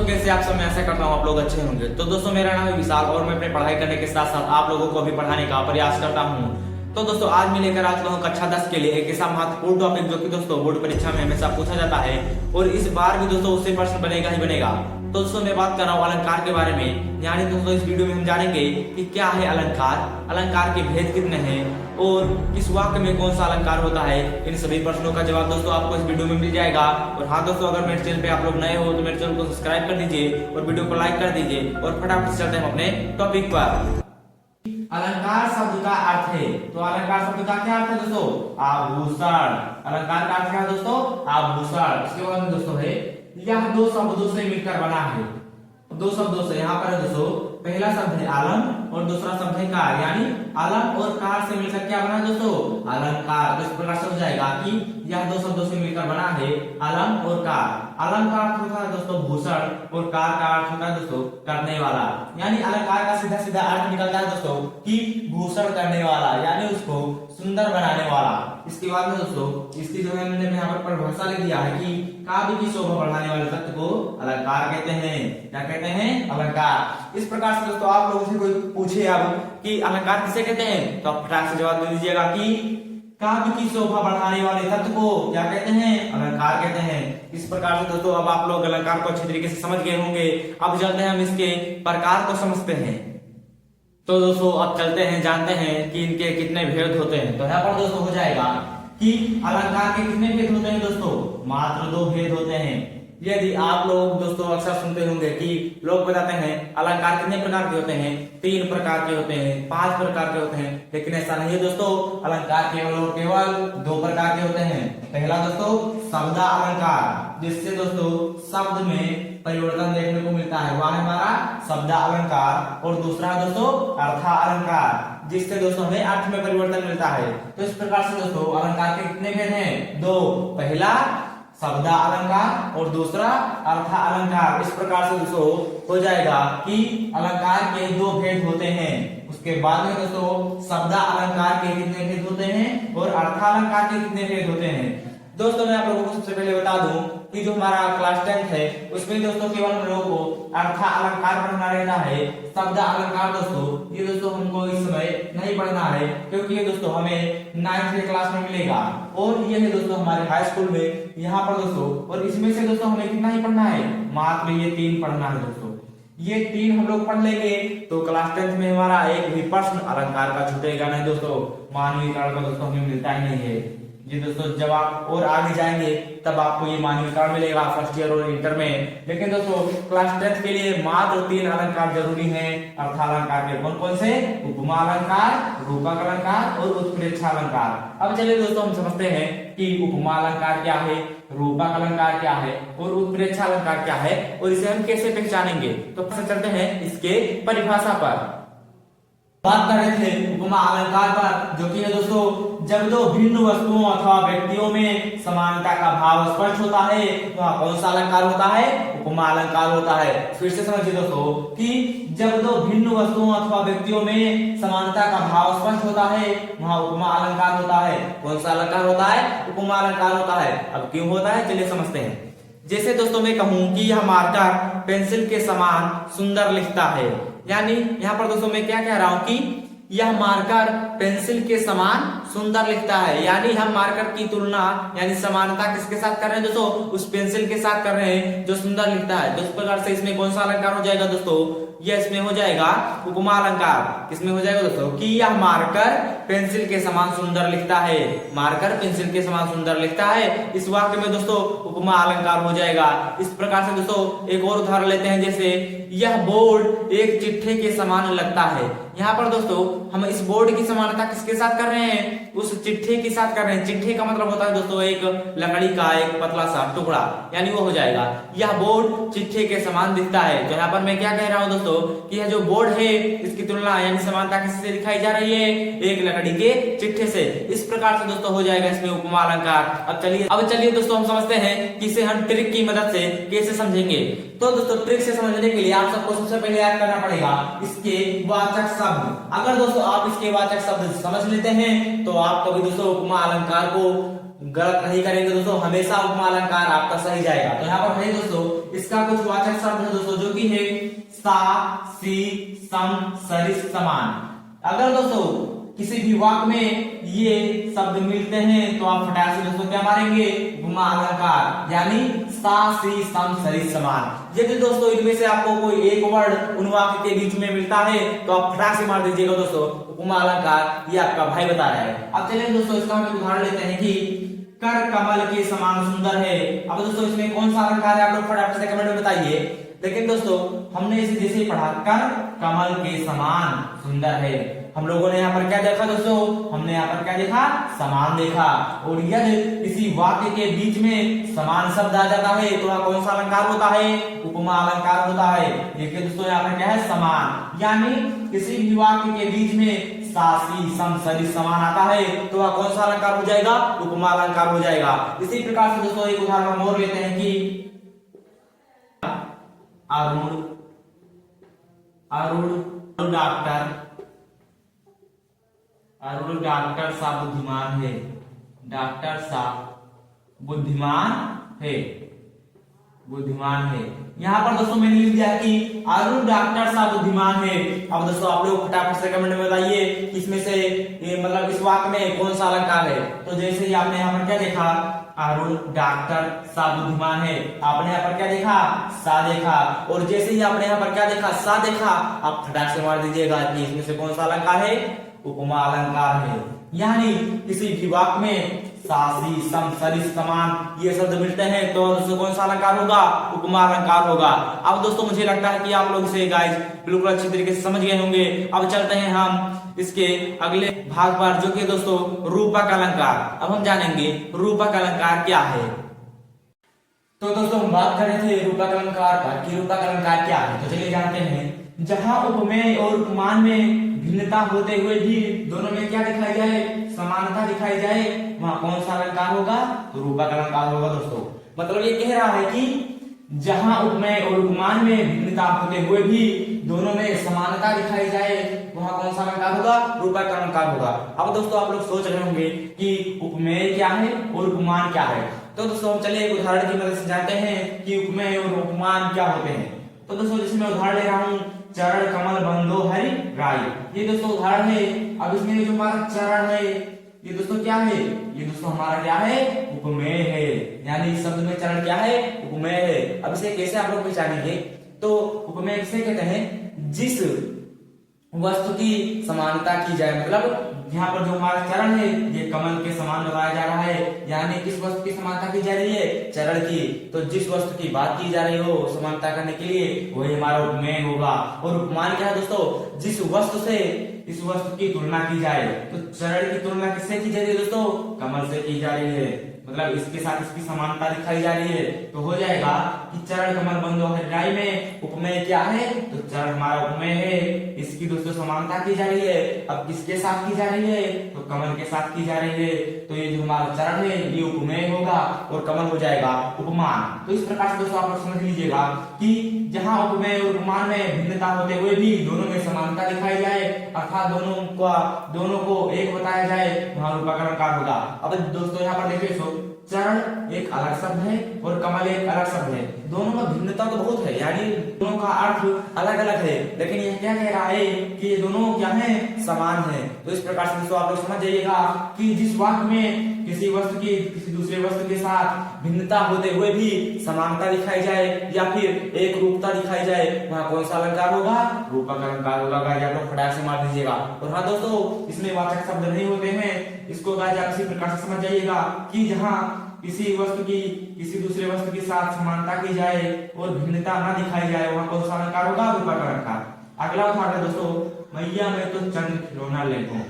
दोस्तों कैसे आप सब, मैं ऐसा करता हूँ आप लोग अच्छे होंगे। तो दोस्तों मेरा नाम है विशाल और मैं अपने पढ़ाई करने के साथ साथ आप लोगों को भी पढ़ाने का प्रयास करता हूँ। तो दोस्तों आज मैं लेकर आ चुका हूँ कक्षा 10 के लिए एक ऐसा महत्वपूर्ण टॉपिक जो कि दोस्तों बोर्ड परीक्षा में हमेशा पूछा जाता है और इस बार भी दोस्तों उससे प्रश्न बनेगा ही बनेगा। तो दोस्तों मैं बात कर रहा हूँ अलंकार के बारे में। यानी दोस्तों इस वीडियो में हम जानेंगे कि क्या है अलंकार, अलंकार के भेद कितने हैं और किस वाक्य में कौन सा अलंकार होता है। इन सभी प्रश्नों का जवाब दोस्तों आपको इस वीडियो में मिल जाएगा। और हाँ दोस्तों, अगर मेरे चैनल पे आप लोग नए हो तो मेरे चैनल को सब्सक्राइब कर दीजिए और वीडियो को लाइक कर दीजिए और फटाफट से चलते हैं अपने टॉपिक पर। अलंकार शब्द का अर्थ है, तो अलंकार शब्द का क्या अर्थ है दोस्तों? आभूषण। अलंकार का अर्थ क्या है दोस्तों? आभूषण। इसके बाद में दोस्तों है यह दो शब्दों से मिलकर बना है। दो शब्दों से यहाँ पर है दोस्तों, पहला शब्द है आलम और दूसरा शब्द है कार। यानी आलम और कार से मिलकर क्या बना है दोस्तों? अलंकार। तो इस प्रकार समझ जाएगा कि यह दो शब्दों से मिलकर बना है आलम और कार। आलम का अर्थ होता है दोस्तों भूषण और कार का अर्थ होता है दोस्तों करने वाला। यानी अलंकार का सीधा सीधा अर्थ निकलता है दोस्तों कि भूषण करने वाला, यानी उसको सुंदर बनाने वाला। इसके बाद में दोस्तों इसकी जो है मैंने यहाँ पर परिभाषा लिख दिया है कि काव्य की शोभा बढ़ाने वाले तत्व को अलंकार कहते हैं। क्या कहते हैं? अलंकार। इस प्रकार से दोस्तों आप लोगों से कोई पूछे अब कि अलंकार किसे कहते हैं, तो आप फटाक से जवाब दे दीजिएगा कि काव्य की शोभा बढ़ाने वाले तत्व को क्या कहते हैं? अलंकार कहते हैं। इस प्रकार से दोस्तों अब आप लोग अलंकार को अच्छी तरीके से समझ गए होंगे। अब चलते हैं हम इसके प्रकार को समझते हैं। तो दोस्तों अब चलते हैं, जानते हैं कि इनके कितने भेद होते हैं। तो यहाँ पर दोस्तों हो जाएगा कि अलंकार के कितने भेद होते हैं दोस्तों? मात्र दो भेद होते हैं। यदि आप लोग दोस्तों अक्सर सुनते होंगे कि लोग बताते हैं अलंकार कितने प्रकार के होते हैं, 3 प्रकार के होते हैं, 5 प्रकार के होते हैं, लेकिन ऐसा नहीं है दोस्तों। अलंकार केवल और केवल 2 प्रकार के होते हैं। पहला दोस्तों शब्द अलंकार, जिससे दोस्तों शब्द में परिवर्तन देखने को मिलता है, वह है हमारा शब्द अलंकार। और दूसरा दोस्तों अर्थ अलंकार, जिससे दोस्तों हमें अर्थ में परिवर्तन मिलता है। तो इस प्रकार से दोस्तों अलंकार के कितने भेद हैं? 2। पहला शब्द अलंकार और दूसरा अर्थ अलंकार। इस प्रकार से दोस्तों हो जाएगा कि अलंकार के 2 भेद होते हैं। उसके बाद में दोस्तों शब्द अलंकार के कितने भेद होते हैं और अर्थ अलंकार के कितने भेद होते हैं। दोस्तों मैं आप लोगों को सबसे पहले बता दूं कि जो हमारा क्लास 10 है उसमें दोस्तों केवल हम लोगों को अर्थ अलंकार पढ़ना रहता है। शब्द अलंकार दोस्तों ये दोस्तों हमको इस समय नहीं पढ़ना है, क्योंकि ये दोस्तों हमें 9th के क्लास में मिलेगा और ये है दोस्तों हमारे हाई स्कूल में यहाँ पर दोस्तों। और इसमें से दोस्तों हमें कितना ही पढ़ना है? मात्र ये 3 पढ़ना है दोस्तों। ये 3 हम लोग पढ़ लेंगे तो क्लास 10 में हमारा एक भी प्रश्न अलंकार का छूटेगा नहीं दोस्तों। मानवीकरण का दोस्तों हमें मिलता ही नहीं है। जी दोस्तों जब आप और आगे जाएंगे तब आपको ये मानवीकरण मिलेगा फर्स्ट ईयर और इंटर में। लेकिन दोस्तों क्लास 10 के लिए मात्र 3 अलंकार जरूरी हैं। अर्थ अलंकार के कौन कौन से? उपमा अलंकार, रूपक अलंकार और उत्प्रेक्षा अलंकार। अब चलिए दोस्तों हम समझते हैं कि उपमा अलंकार क्या है, रूपक अलंकार क्या है और उत्प्रेक्षा अलंकार क्या है और इसे हम कैसे पहचानेंगे। तो चलते हैं इसके परिभाषा पर। बात कर रहे थे उपमा अलंकार पर, जो कि है दोस्तों जब दो भिन्न वस्तुओं अथवा व्यक्तियों में समानता का भाव स्पष्ट होता है तो वह कौन सा अलंकार होता है? उपमा अलंकार होता है। फिर से समझिए दोस्तों कि जब दो भिन्न वस्तुओं अथवा व्यक्तियों में समानता का भाव स्पष्ट होता है वहाँ उपमा अलंकार होता है। कौन सा अलंकार होता है? उपमा अलंकार होता है। अब क्यों होता है चलिए समझते हैं। जैसे दोस्तों मैं कहूं कि यह मार्कर पेंसिल के समान सुंदर लिखता है। यानी यहाँ पर दोस्तों मैं क्या कह रहा हूं कि यह मार्कर पेंसिल के समान सुंदर लिखता है। यानी हम मार्कर की तुलना यानी समानता किसके साथ कर रहे हैं दोस्तों? उस पेंसिल के साथ कर रहे हैं जो सुंदर लिखता है। तो इस प्रकार से इसमें कौन सा अलंकार हो जाएगा दोस्तों? यह इसमें हो जाएगा उपमा अलंकार। किसमें हो जाएगा दोस्तों? कि यह मार्कर पेंसिल के समान सुंदर लिखता है। मार्कर पेंसिल के समान सुंदर लिखता है, इस वाक्य में दोस्तों उपमा अलंकार हो जाएगा। इस प्रकार से दोस्तों एक और उदाहरण लेते हैं। जैसे यह बोर्ड एक चिट्ठे के समान लगता है। यहाँ पर दोस्तों हम इस बोर्ड की समानता किसके साथ कर रहे हैं? उस चिट्ठे के साथ कर रहे हैं। चिट्ठे का मतलब होता है दोस्तों एक लकड़ी का एक पतला सा टुकड़ा, यानी वो हो जाएगा यह बोर्ड चिट्ठे के समान दिखता है। तो यहाँ पर मैं क्या कह रहा हूँ दोस्तों कि यह जो बोर्ड है इसकी तुलना यानी समानता किससे दिखाई जा रही है? एक लकड़ी के चिट्ठे से। इस प्रकार से दोस्तों हो जाएगा इसमें उपमा अलंकार। अब चलिए दोस्तों हम समझते हैं कि इसे हम ट्रिक की मदद से कैसे समझेंगे। तो दोस्तों ट्रिक से समझने के लिए आप सबको सबसे पहले याद करना पड़ेगा इसके वाचक शब्द। अगर दोस्तों आप इसके वाचक शब्द समझ लेते हैं तो आप कभी दोस्तों उपमा अलंकार को गलत नहीं करेंगे दोस्तों। हमेशा उपमा अलंकार आपका सही जाएगा। तो यहाँ पर है दोस्तों इसका कुछ वाचक शब्द है दोस्तों, जो कि है सा, सी, सम, सरिस, समान। अगर दोस्तों किसी भी वाक्य में ये शब्द मिलते हैं तो आप फटाक से दोस्तों क्या मारेंगे, उपमा अलंकार, यानी सा, सी, सम, सरिस, समान। यदि दोस्तों इनमें से आपको कोई एक वर्ड उन वाक्य के बीच में मिलता है तो आप फटाक से मार दीजिएगा दोस्तों उपमा अलंकार, ये आपका भाई बता रहा है। अब चलिए दोस्तों इसका हम उदाहरण लेते हैं कि कर कमल के समान सुंदर है। अब दोस्तों इसमें कौन सा अलंकार है, आप लोग फटाफट से कमेंट में बताइए। लेकिन दोस्तों हमने इसे जैसे पढ़ा, कर कमल के समान सुंदर है, हम लोगों ने यहाँ पर क्या देखा दोस्तों, हमने यहाँ पर क्या देखा, समान देखा। और यदि किसी वाक्य के बीच में समान शब्द आ जाता है तो वह कौन सा अलंकार होता है, उपमा अलंकार होता है। देखिए दोस्तों यहाँ पर क्या है, समान, यानी किसी भी वाक्य के बीच में सा, सी, सम, सरिस, समान आता है तो वह कौन सा अलंकार हो जाएगा, उपमा अलंकार हो जाएगा। इसी प्रकार से दोस्तों एक उदाहरण हम और लेते हैं कि अरुण अरुण डॉक्टर सा बुद्धिमान है, डॉक्टर सा बुद्धिमान है, बुद्धिमान है। यहाँ पर दोस्तों मैंने लिख दिया कि अरुण डॉक्टर सा बुद्धिमान है। अब दोस्तों आप लोग फटाफट से कमेंट में बताइए इसमें से मतलब इस वाक्य में कौन सा अलंकार है। तो जैसे ही आपने यहाँ पर क्या देखा, अरुण डॉक्टर सा बुद्धिमान है, आपने यहाँ पर क्या देखा, सा देखा। और जैसे ही आपने यहाँ पर क्या देखा, सा देखा, आप फटाक से मार दीजिएगा कि इसमें से कौन सा अलंकार है, उपमा अलंकार है। यानी किसी भी वाक्य में सा, सी, सम, सरिस, समान ये शब्द मिलते हैं तो दोस्तों कौन सा अलंकार होगा, उपमा अलंकार होगा। अब दोस्तों मुझे लगता है कि आप लोग इसे गाइस बिल्कुल अच्छी तरीके से समझ गए होंगे। अब चलते हैं हम इसके अगले भाग पर, जो कि दोस्तों रूपक अलंकार। अब हम जानेंगे रूपक अलंकार क्या है। तो दोस्तों हम बात कर रहे थे रूपक अलंकार पर कि रूपक अलंकार क्या है। तो चलिए जानते हैं, जहां उपमेय और उपमान में भिन्नता होते हुए भी दोनों में क्या दिखाई जाए, समानता दिखाई जाए, वहां कौन सा अलंकार होगा, तो रूपक अलंकार होगा दोस्तों। मतलब ये कह रहा है कि जहां उपमेय और उपमान में भिन्नता होते हुए भी दोनों में समानता दिखाई जाए, वहां कौन सा अलंकार होगा, रूपक अलंकार होगा। अब दोस्तों आप लोग सोच रहे होंगे कि उपमेय क्या है और उपमान क्या है। तो दोस्तों चलिए एक उदाहरण की मदद से जानते हैं कि उपमेय और उपमान क्या होते हैं। तो दोस्तों जैसे मैं उदाहरण ले रहा हूँ, चरण कमल बंदो हरि राय, ये दोस्तों उदाहरण है। अब इसमें जो हमारा चरण है ये दोस्तों क्या है, ये दोस्तों हमारा क्या है, उपमेय है। यानी इस शब्द में चरण क्या है, उपमेय है। अब इसे कैसे आप लोग पहचानेंगे, तो उपमेय किसे कहते हैं, जिस वस्तु की समानता की जाए। मतलब यहाँ पर जो हमारा चरण है ये कमल के समान बताया जा रहा है, यानी किस वस्तु की समानता की जा रही है, चरण की। तो जिस वस्तु की बात की जा रही हो समानता करने के लिए वही हमारा उपमेय होगा। और उपमान क्या है दोस्तों, जिस वस्तु से इस वस्तु की तुलना की जाए। तो चरण की तुलना किससे की जा रही है दोस्तों, कमल से की जा रही है। मतलब इसके साथ इसकी समानता दिखाई जा रही है। तो हो जाएगा कि चरण कमल बंदो हरि राय में उपमेय क्या है, तो चरण हमारा उपमेय है, इसकी दोस्तों समानता की जा रही है। अब किसके साथ की जा रही है, तो कमल के साथ की जा रही है। तो ये जो हमारा चरण है ये उपमेय होगा और कमल हो जाएगा उपमान। तो इस प्रकार से दोस्तों आप लोग समझ लीजिएगा कि जहां उपमेय और उपमान में भिन्नता होते हुए भी दोनों में समानता दिखाई जाए, अर्थात दोनों को एक बताया जाए, वहां रूपक अलंकार होगा। अब दोस्तों यहाँ पर देखिए, चरण एक अलग शब्द है और कमल एक अलग शब्द है। दोनों में भिन्नता तो बहुत है, यानी दोनों का अर्थ अलग अलग है, लेकिन यह क्या कह रहा है कि ये दोनों क्या है, समान है। तो इस प्रकार से दोस्तों आप लोग समझ जाइएगा कि जिस वाक्य में किसी वस्तु की किसी दूसरे वस्तु के साथ भिन्नता होते हुए भी समानता दिखाई जाए या फिर एक रूपता दिखाई जाए, वहां कौन सा अलंकार होगा, रूपक अलंकार होगा। गाइस आप लोग फटाक से मार दीजिएगा। और हाँ दोस्तों इसमें वाचक शब्द नहीं होते हैं, इसको गाइस आप इसी प्रकार से समझ जाइएगा कि जहां किसी वस्तु की किसी दूसरे वस्तु के साथ समानता की जाए और भिन्नता ना दिखाई जाए, वहां कौन सा अलंकार होगा, रूपक अलंकार। अगला उदाहरण है दोस्तों, मैया मैं तो चंद्र खिलौना लेता हूँ।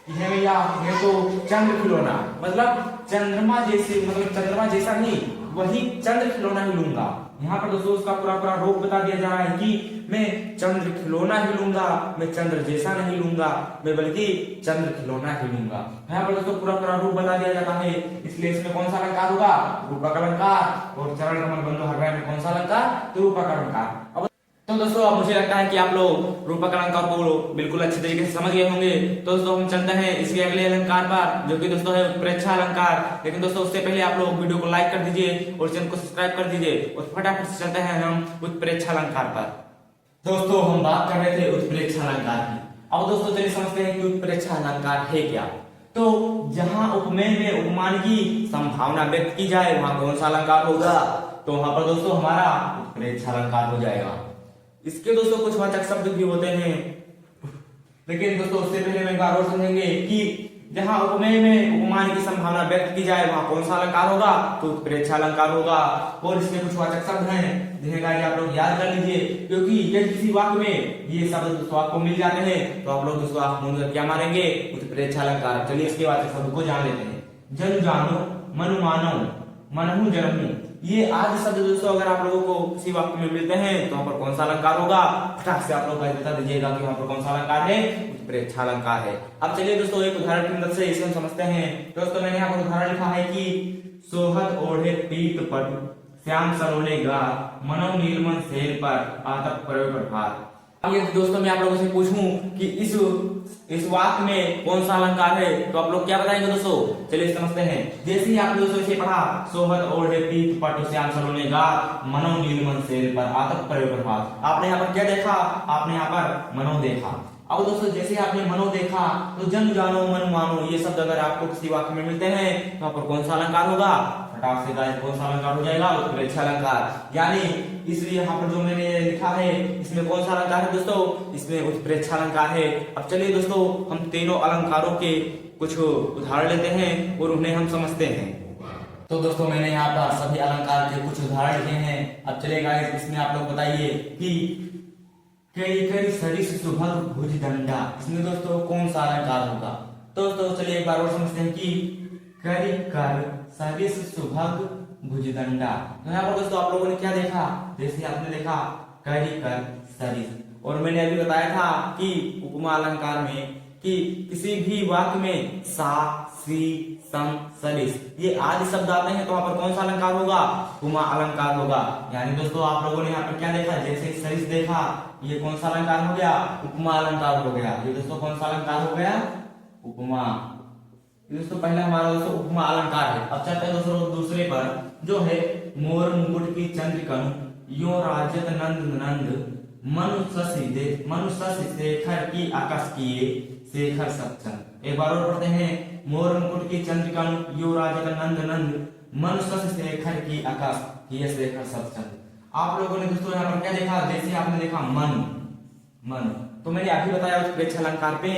मैया मैं तो चंद्र खिलौना, मतलब चंद्रमा जैसे, मतलब चंद्रमा जैसा नहीं, वही चंद्र खिलौना ही लूंगा। यहाँ पर दोस्तों उसका पूरा रोग बता दिया जा रहा है कि मैं चंद्र खिलौना ही लूंगा, मैं चंद्र जैसा नहीं लूंगा, मैं बल्कि चंद्र खिलौना ही लूंगा। यहाँ पर दोस्तों पूरा रूप बता दिया जाता है, इसलिए इसमें कौन सा अलंकार होगा, रूपक अलंकार। और चरण कमल बंदो हरि राय में कौन सा अलंकार, तो रूपक अलंकार। अब तो तो दोस्तों अब मुझे लगता है कि आप लोग रूपक अलंकार को बिल्कुल अच्छे तरीके से समझ गए होंगे। तो दोस्तों हम चलते हैं इसके अगले अलंकार पर, जो कि दोस्तों है उत्प्रेक्षा अलंकार। लेकिन दोस्तों उससे पहले आप लोग वीडियो को लाइक कर दीजिए और चैनल को सब्सक्राइब कर दीजिए और फटाफट से चलते हैं हम उत्प्रेक्षा अलंकार पर। दोस्तों हम बात कर रहे थे उत्प्रेक्षा अलंकार की। अब दोस्तों चलिए समझते हैं कि उत्प्रेक्षा अलंकार है क्या। तो जहां उपमेय में उपमान की संभावना व्यक्त की जाए वहां कौन सा अलंकार होगा, तो वहां पर दोस्तों हमारा उत्प्रेक्षा अलंकार हो जाएगा। इसके दोस्तों कुछ वाचक शब्द भी होते हैं, लेकिन दोस्तों उससे पहले मैं एक बार और समझेंगे कि जहां उपमेय में उपमान की संभावना व्यक्त की जाए वहां कौन सा अलंकार होगा, तो उत्प्रेक्षा अलंकार होगा। और इसके कुछ वाचक शब्द हैं जिन्हें कि आप लोग याद कर लीजिए, क्योंकि यदि किसी वाक्य में ये शब्द दोस्तों आपको मिल जाते हैं तो आप लोग दोस्तों आप क्या मानेंगे, उत्प्रेक्षा अलंकार। चलिए इसके वाचक शब्द को जान लेते हैं। जन जानो, मनु मानो, मनहु जनहु, ये आदि शब्द दोस्तों अगर आप लोगों को किसी वाक्य में मिलते हैं तो वहां पर कौन सा अलंकार होगा, फटाक से आप लोग बता दीजिएगा कि वहां पर कौन सा अलंकार है, उत्प्रेक्षा अलंकार है। अब चलिए दोस्तों एक उदाहरण की मदद से इसे हम समझते हैं। दोस्तों मैंने यहाँ पर उदाहरण लिखा है कि सोहत ओढ़े पीत पट, श्याम सरोले गार, मनो नीलमन सेल पर, आतप प्रयोग प्रभार। अब ये दोस्तों मैं आप लोगों से पूछूं कि इस वाक्य में कौन सा अलंकार है, तो आप लोग क्या बताएंगे दोस्तों। चलिए समझते हैं। जैसे ही आपने दोस्तों इसे पढ़ा, सोहत ओढ़े पीत पट, श्याम सरोले गार, मनो नीलमन सेल पर, आतप प्रयोग प्रभार। आपने यहाँ पर क्या देखा, आपने यहाँ पर मनो देखा। अब दोस्तों जैसे आपने मनो देखा तो जन जानो मन मानो, ये शब्द अगर आपको किसी वाक्य में मिलते हैं तो वहां पर कौन सा अलंकार होगा, फटाक से गाइस कौन सा अलंकार हो जाएगा, उत्प्रेक्षा अलंकार। यानी इसलिए यहाँ पर जो मैंने लिखा है इसमें कौन सा अलंकार है दोस्तों, इसमें उत्प्रेक्षा अलंकार है। अब चलिए दोस्तों हम तीनों अलंकारों के कुछ उदाहरण लेते हैं और उन्हें हम समझते हैं। तो दोस्तों मैंने यहाँ पर सभी अलंकार के कुछ उदाहरण लिखे हैं। अब चलिए गाइस इसमें आप लोग बताइए कि कई कई सरिस सुभग भुज दंडा, इसमें दोस्तों कौन सा अलंकार होगा। तो दोस्तों चलिए एक बार और समझते हैं कि करी कर सरिस सुभग भुज दंडा। तो यहाँ पर दोस्तों आप लोगों ने क्या देखा, जैसे आपने देखा करी कर सरिस, और मैंने अभी बताया था कि उपमा अलंकार में कि किसी भी वाक्य में सा सी सम सरिस ये आदि शब्द आते हैं तो वहां पर कौन सा अलंकार होगा, उपमा अलंकार होगा। यानी दोस्तों आप लोगों ने यहाँ पर क्या देखा, जैसे सरिस देखा, ये कौन सा अलंकार हो गया, उपमा अलंकार हो गया। ये दोस्तों कौन सा अलंकार हो गया, उपमा। दोस्तों पहला हमारा दोस्तों उपमा अलंकार है। अब चलते हैं दोस्तों दूसरे पर, जो है मोर मुकुट की चंद्रिकन, यो राजत नंद नंद, मनुष्य शेखर की आकाश किए, शेखर सच्चन। एक बार और पढ़ते हैं। मोर मुकुट की चंद्रिका, यो राजत नंद नंद, मनुष्य शेखर की आकाश किए, शेखर सच्चन। आप लोगों ने दोस्तों यहाँ पर क्या देखा, जैसे आपने देखा मन, तो मैंने अभी बताया उत्प्रेक्षा अलंकार पे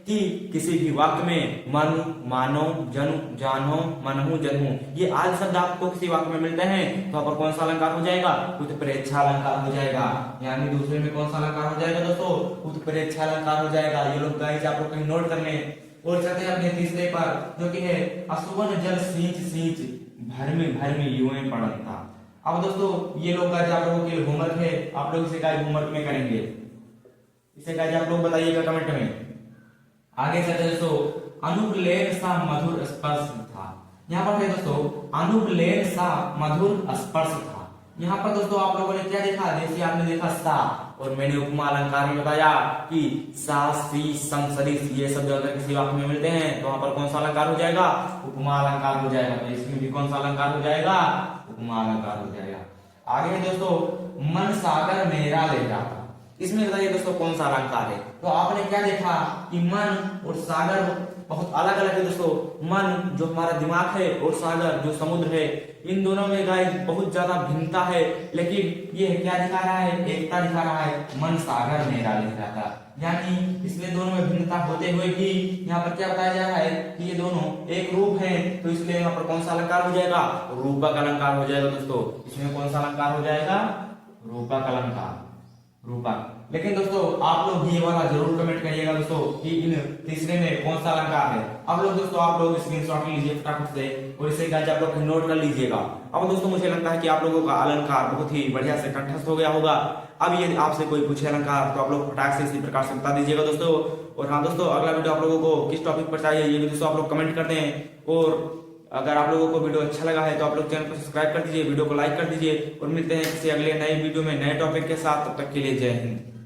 कि किसी भी वाक्य में मन, मानो, जनु, जानो, मनहु, जनहु ये आदि शब्द आपको किसी वाक्य में मिलते हैं तो वहां पर कौन सा अलंकार हो जाएगा, उत्प्रेक्षा अलंकार हो जाएगा। यानी दूसरे में कौन सा अलंकार हो जाएगा दोस्तों, उत्प्रेक्षा अलंकार हो जाएगा। ये लोग गाइस आप लोग कहीं नोट कर लें। और चलते हैं अपने तीसरे पर, जो कि है असुवन जल सींच सींच, भरमी युएं पड़ता। अब दोस्तों ये लोग गाइस आप लोगों के लिए होमवर्क है, आप लोग इसे गाइस होमवर्क में करेंगे। इसे गाइस आप लोग बताइएगा कमेंट में। आगे चलते दोस्तों, अनुपलेन सा मधुर स्पर्श था। यहाँ पर है दोस्तों अनुपलेन सा मधुर स्पर्श था। यहाँ पर दोस्तों आप लोगों ने क्या देखा, जैसे आपने देखा सा, और मैंने उपमा अलंकार में बताया कि सा सी सम सरिस ये शब्द अगर किसी वाक्य में मिलते हैं तो वहां पर कौन सा अलंकार हो जाएगा, उपमा अलंकार हो जाएगा। तो इसमें भी कौन सा अलंकार हो जाएगा, उपमा अलंकार हो जाएगा। आगे है दोस्तों मन सागर मेरा ले जाता। इसमें बताइए दोस्तों कौन सा अलंकार है। तो आपने क्या देखा कि मन और सागर बहुत अलग अलग है दोस्तों। मन जो हमारा दिमाग है और सागर जो समुद्र है, इन दोनों में गाइस बहुत ज्यादा भिन्नता है, लेकिन ये क्या दिखा रहा है, एकता दिखा रहा है। मन सागर मेरा ले जाता, यानी इसमें दोनों में भिन्नता होते हुए भी यहाँ पर क्या बताया जा रहा है कि ये दोनों एक रूप है, तो इसलिए यहाँ पर कौन सा अलंकार हो जाएगा, रूपक अलंकार हो जाएगा दोस्तों। इसमें कौन सा अलंकार हो जाएगा, रूपक अलंकार, रूपक। लेकिन दोस्तों आप लोग भी ये वाला जरूर कमेंट करिएगा दोस्तों कि इन तीसरे में कौन सा अलंकार है। अब लोग दोस्तों आप लोग स्क्रीनशॉट लीजिए फटाफट से और इसे गाइस आप लोग नोट कर लीजिएगा। अब दोस्तों मुझे लगता है कि आप लोगों का अलंकार बहुत ही बढ़िया से कंठस्थ हो गया होगा। अब यदि आपसे कोई पूछे अलंकार तो आप लोग फटाक से इसी प्रकार से बता दीजिएगा दोस्तों। और हाँ दोस्तों, अगला वीडियो आप लोगों को किस टॉपिक पर चाहिए ये भी दोस्तों आप लोग कमेंट कर दें। और अगर आप लोगों को वीडियो अच्छा लगा है तो आप लोग चैनल को सब्सक्राइब कर दीजिए, वीडियो को लाइक कर दीजिए और मिलते हैं किसी अगले नए वीडियो में नए टॉपिक के साथ। तब तक के लिए जय हिंद।